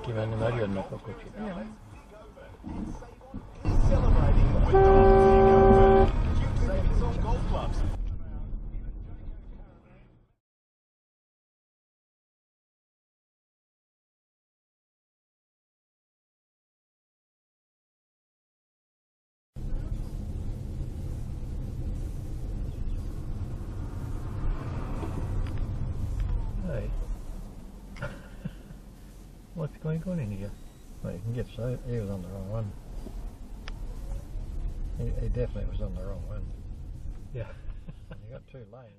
Festival de Mario no poco chido. Hey. What's going on in here? Well, you can get so he was on the wrong one. He definitely was on the wrong one. Yeah. You got two lanes.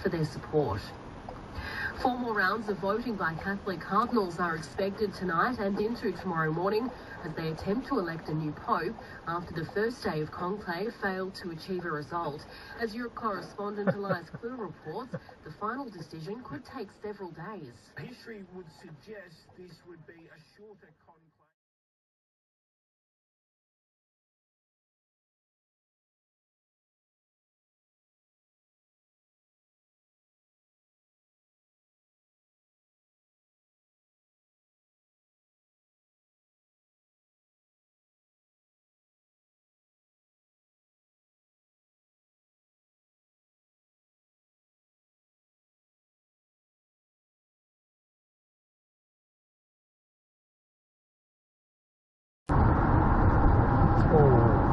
For their support. 4 more rounds of voting by Catholic cardinals are expected tonight and into tomorrow morning as they attempt to elect a new pope after the first day of conclave failed to achieve a result. As Europe correspondent Elias Clue reports, the final decision could take several days. History would suggest this would be a shorter conclave. Oh.